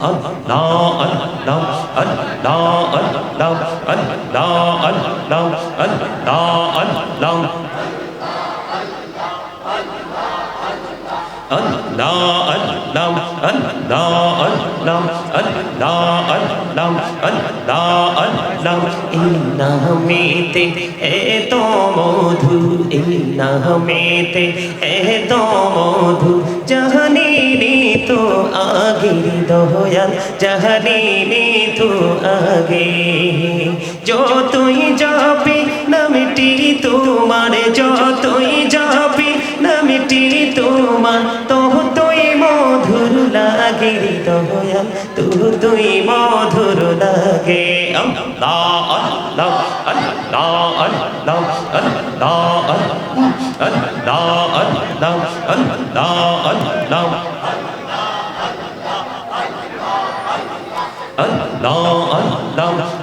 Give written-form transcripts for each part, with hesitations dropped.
Allah Allah Allah Allah Allah Allah Allah নামেতে এত মধু এই নামেতে এত মধু জাহানিনি তো আগে দয়াল জাহানিনি তো আগে যতই যাবে নামটি তোমার যতই যাবে নামটি তোমার তুই মধুর লাগে দয়াল তুই মধুর লাগে আল্লাহ আল্লাহ আল্লাহ আল্লাহ আল্লাহ আল্লাহ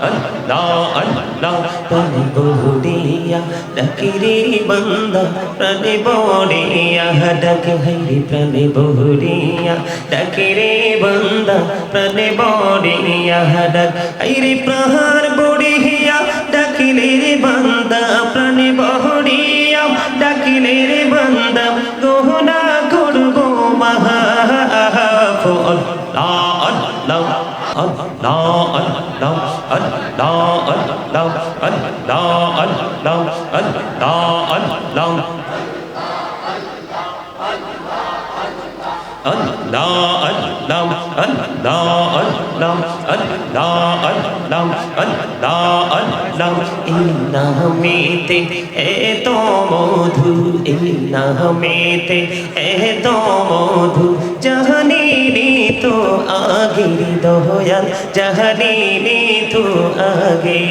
আল্লাহ আল্লাহ প্রাণে বড়িয়া ডাকে রে বান্দা প্রাণে বড়িয়া ডাকে হাইরে প্রাণে বড়িয়া ডাকে রে বান্দা প্রাণে বড়িয়া ডাক হাইরে প্রাণ বড়িয়া ডাকিলে রে বান্দা প্রাণে বড়িয়া ডাকিলে রে বান্দা গহনা করবো মাহফল আল্লাহ Allah Allah Allah Allah Allah Allah Allah নামেতে এত মধু এই নামেতে এত মধু জাহানিনি তো আগে দয়াল জাহানিনি তো আগে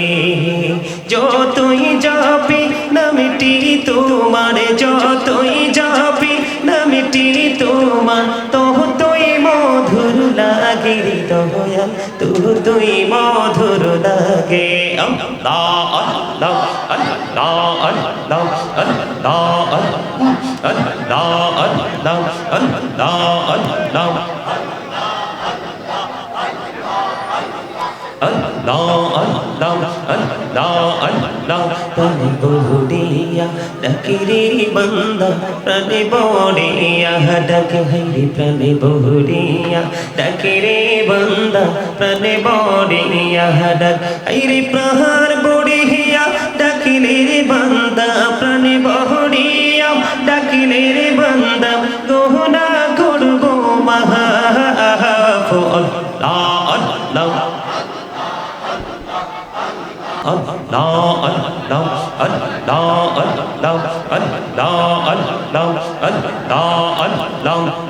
যতই যাবে নামটি তোমার যতই যাবে নামটি তোমার তুই মধুর লাগে দয়াল তুই মধুর লাগে আল্লাহ আল্লাহ আল্লাহ আল্লাহ আল্লাহ আল্লাহ আল্লাহ আল্লাহ আল্লাহ প্রাণে বড়িয়া ডাকে রে বান্দা প্রাণে বড়িয়া ডাকে হাইরে প্রাণে বড়িয়া ডাকে রে বান্দা প্রাণে বড়িয়া ডাক হাইরে প্রাণ বড়িয়া ডাকিলে রে বান্দা প্রাণে বড়িয়া ডাকিলে রে বান্দা গহনা করবো মাহফল আল্লাহ Allah Allah Allah Allah Allah Allah Allah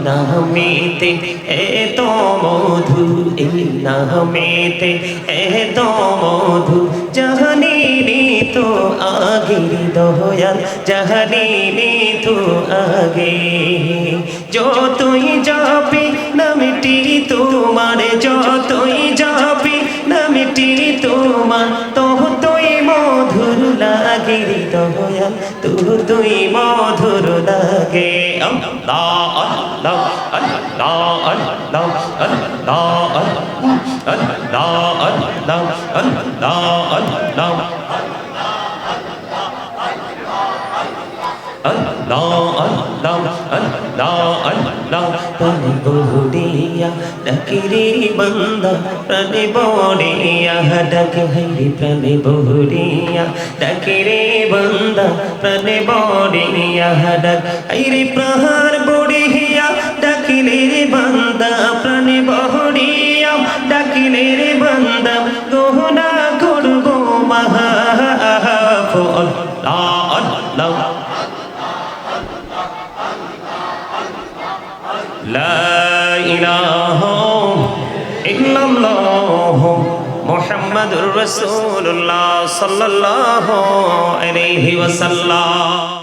নামেতে এত মধু এই নামেতে এত মধু জাহানিনি তো আগে দয়াল জাহানিনি তো আগে যতই যাবে নামটি তোমার যতই যাবে নামটি তোমার তুই মধুর লাগে দয়াল তুই মধুর লাগে আল্লাহ আল্লাহ আল্লাহ আল্লাহ আল্লাহ আল্লাহ আল্লাহ আল্লাহ আল্লাহ প্রাণে বড়িয়া ডাকে রে বান্দা প্রাণে বড়িয়া ডাকে হাইরে প্রাণে বড়িয়া ডাকে রে বান্দা প্রাণে বড়িয়া ডাক হাইরে প্রাণ বড়িয়া ডাকিলে রে বান্দা প্রাণে বড়িয়া ডাকিলে রে বান্দা গহনা করবো মাহফল আল্লাহ لا إله إلا الله محمد رسول الله صلى الله عليه وسلم